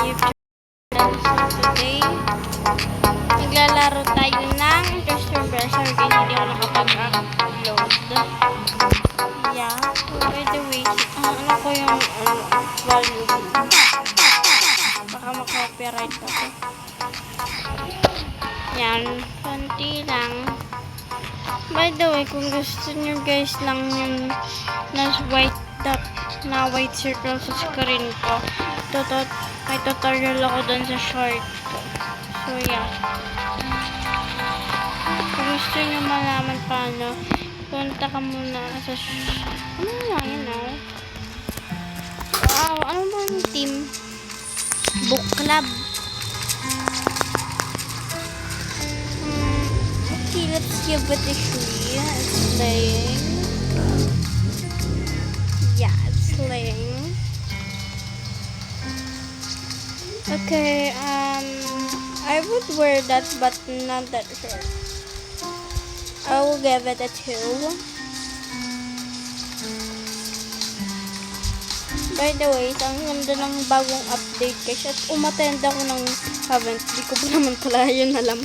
YouTube channel. So today, maglalaro tayo ng Twister Bear. Sorry guys, hindi ako nakapag-upload. Yeah. So by the way, ano ko yung value. Baka makopyright ako. Yan. Konti lang. By the way, kung gusto nyo guys lang yung nasa white dot na white circle sa screen ko, may tutorial ako dun sa short ko. So yeah, kung gusto nyo malaman paano, punta ka muna sa ano nga yun wow, ano ba yung team? Book club. Okay, let's give it a try. It's playing. Yeah, it's playing. Okay, I would wear that, but not that shirt. I will give it a 2. By the way, ang ganda ng bagong update kasi at umattend ako ng event. Di ko pa naman pala yun alam.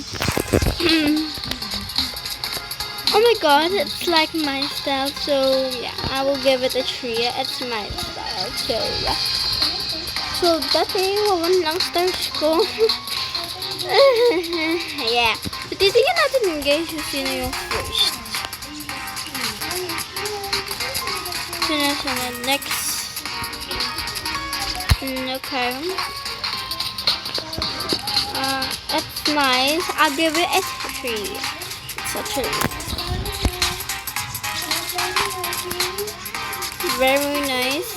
Oh my god, it's like my style, so yeah, I will give it a 3. It's my style, so yeah. So, dati, 1 lang stars ko. Yeah. So, titingnan natin yung guys kung sino yung first. Sunod, next. Okay. It's nice. I'll give it a 3. It's such a very nice.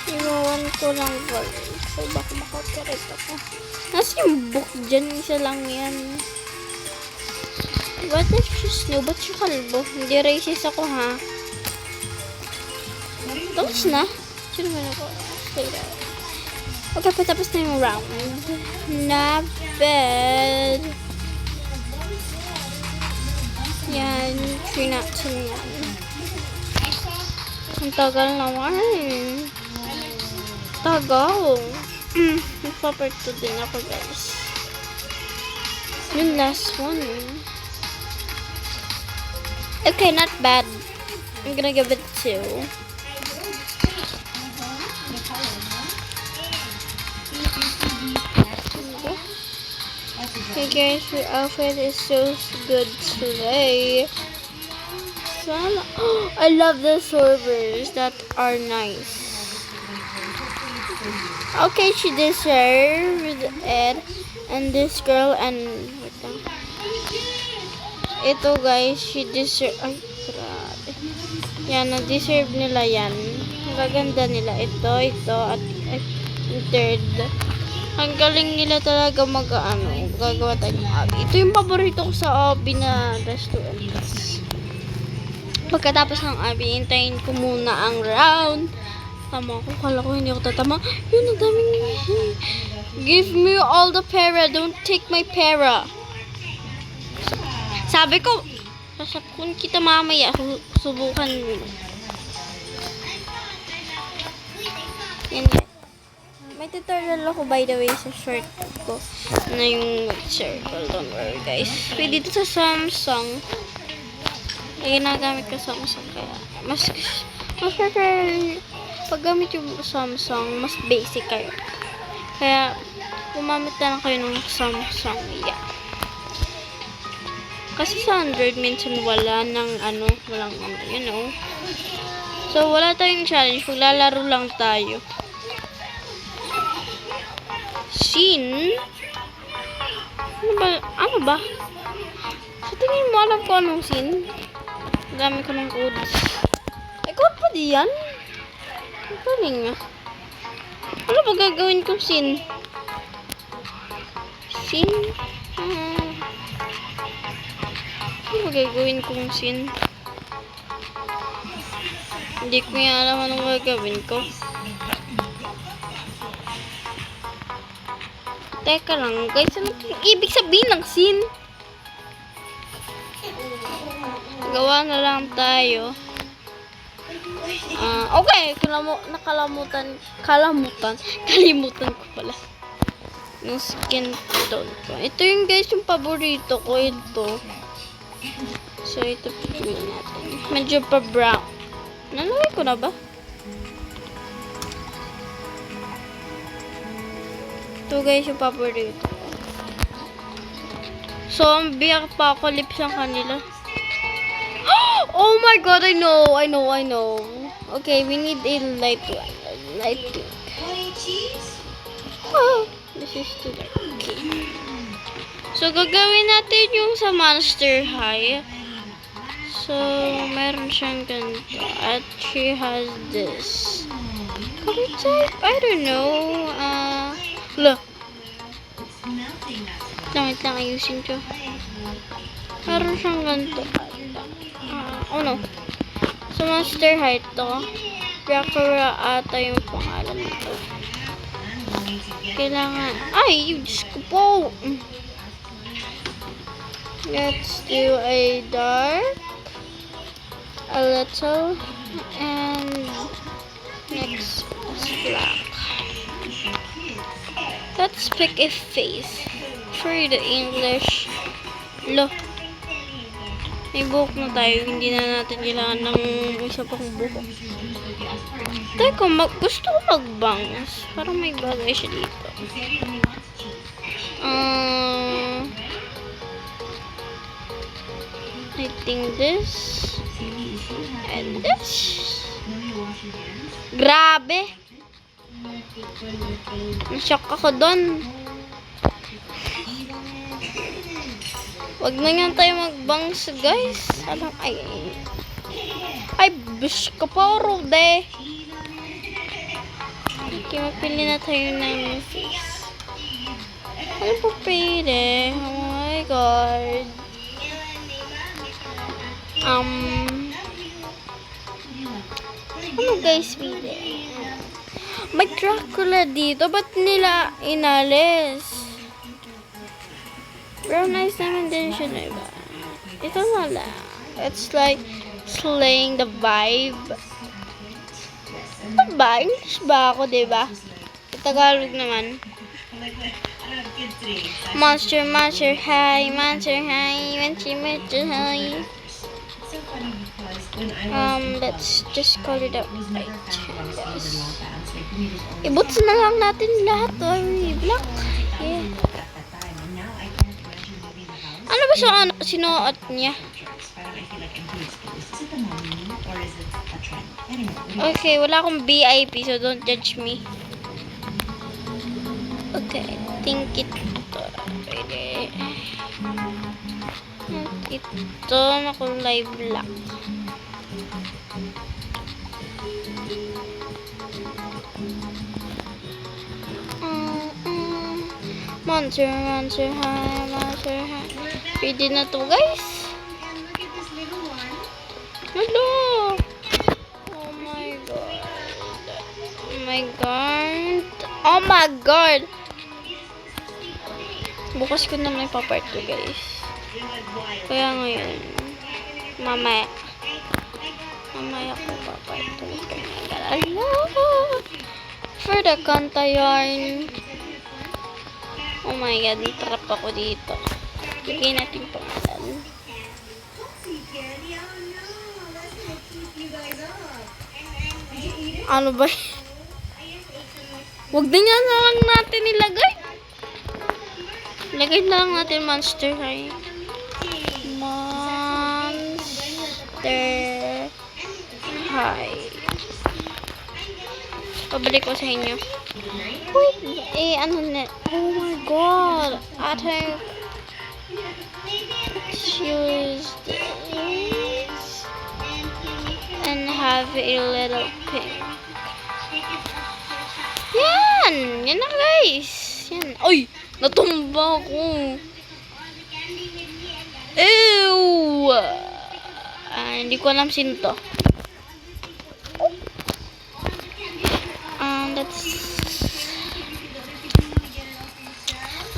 Iwawan ko lang volume. So, baka makapirate ako. Nasa yung book dyan. Isa lang yan. What if she's new? Ba't siya kalbo? Hindi racist ako, ha? Tapos na. Sino man ako? Okay, patapos na yung round. Not bad. Yan. 3 natin yan. Ang tagal naman. Tagal. Nagpaparto din ako, guys. Yung last one. Okay, not bad. I'm gonna give it 2. Okay guys, your outfit is so good today. I love the servers that are nice. Okay, she deserved it. And this girl and ito guys, she deserve. Ay, grabe. Yan, na-deserve nila yan. Magaganda nila. Ito, at third. Ang galing nila talaga gagawa tayo ng abi. Ito yung paborito ko sa abi na restaurant. Pagkatapos ng abi, hintayin ko muna ang round. Tama ko, kala ko hindi ako tatama. Yun, ang daming give me all the pera, don't take my pera. Sabi ko, sasakun kita mamaya, subukan mo. Yan. May tutorial ako by the way sa short ko na yung circle. Don't worry guys. Pwede dito sa Samsung. Ay, ginagamit ko Samsung kaya mas paggamit yung Samsung, mas basic kayo. Kaya, gumamit na lang kayo ng Samsung. Yeah. Kasi sa Android, minsan walang you know. So, wala tayong challenge. Maglalaro lang tayo. Scene? Ano ba? Sa tingin mo, alam ko anong scene? Dami ko ng codes. Ay, code pa diyan? Ang galing nga. Ano ba gagawin kong scene? Scene? Ano ba gagawin kong scene? Hindi ko nga alam anong gagawin ko. Teka lang, guys. Ano ibig sabihin ng scene? Gawa na lang tayo. Okay, kalimutan ko pala. Yung skin tone ko. Ito yung guys, yung paborito ko. Ito. So, ito pipiliin natin. Medyo pa brown. Nalagay ko na ba? Ito guys, yung paborito ko. Zombie apocalypse ang kanila. Oh my god, I know. Okay, we need a light one. Light pink. Oh, this is too dark. Okay. So, gagawin natin yung sa Monster High. So, meron siyang ganito. At she has this. Color type? I don't know. Look. Wait lang, ayusin ko. Meron siyang ganito. Oh no. So, Monster High to. Yakura ata yung pangalan nito. Kailangan. Ay, yung Diyos ko po. Let's do a dark. A little. And next is black. Let's pick a face. For the English. Look. May buhok na tayo. Hindi na natin kailangan ng isa pang buhok. Teka, gusto ko mag-bangs. Parang may bagay siya dito. I think this. And this. Grabe! Nashock ako doon. Wag na nga tayo mag-bangs, guys. Alam, ay, bish ka pa, Rude. Okay, mapili na tayo ng face. Ano po pili? Oh my god. Ano guys, pili? May Dracula dito. Ba't nila inalis? Brown eyes naman din siya, diba? Ito na lang. It's like slaying the vibe. Ano ba? English ba ako, diba? Tagalog naman. Monster high, monster high, monster high. Let's just call it up right. Yes. Ibuts na lang natin lahat. Black. Yeah. Ano ba sinuot niya? Okay, wala akong VIP, so don't judge me. Okay, I think ito. Pwede. Ito, nakulay black. Monster high, monster high. Pwede na to, guys. Hello. Oh my god. Oh my god. Oh my god. Bukas ko na may papart to, guys. Kaya ngayon, mamaya ko papart to. For the kanta yarn. Oh my god, trap ako dito. Bigyan natin pangalan. Ano ba? Huwag din yan na lang natin ilagay. Ilagay na lang natin Monster High. Monster High. Pabalik ko sa inyo. Wait, ano na? Oh my god. I think choose this and have a little pink. Yan! Yan na, guys. Yan. Ay! Natumba ako. Ew! Hindi ko alam sino to. That's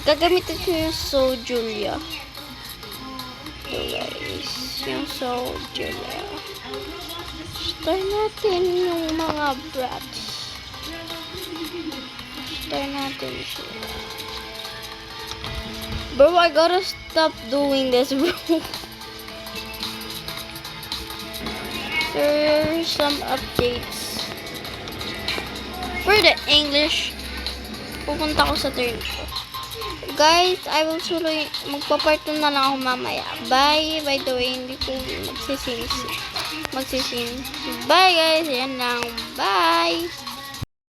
gagamitin ko yung So Julia. So guys, yung soldier. Start natin yung mga brats. Start natin siya. Bro, I gotta stop doing this, bro. There's some updates. For the English, pupunta ko sa turn ko. Guys, I will tuloy, magpa-part 2 na lang ako mamaya. Bye. By the way, hindi ko magsisin. Bye guys, yan lang. Bye.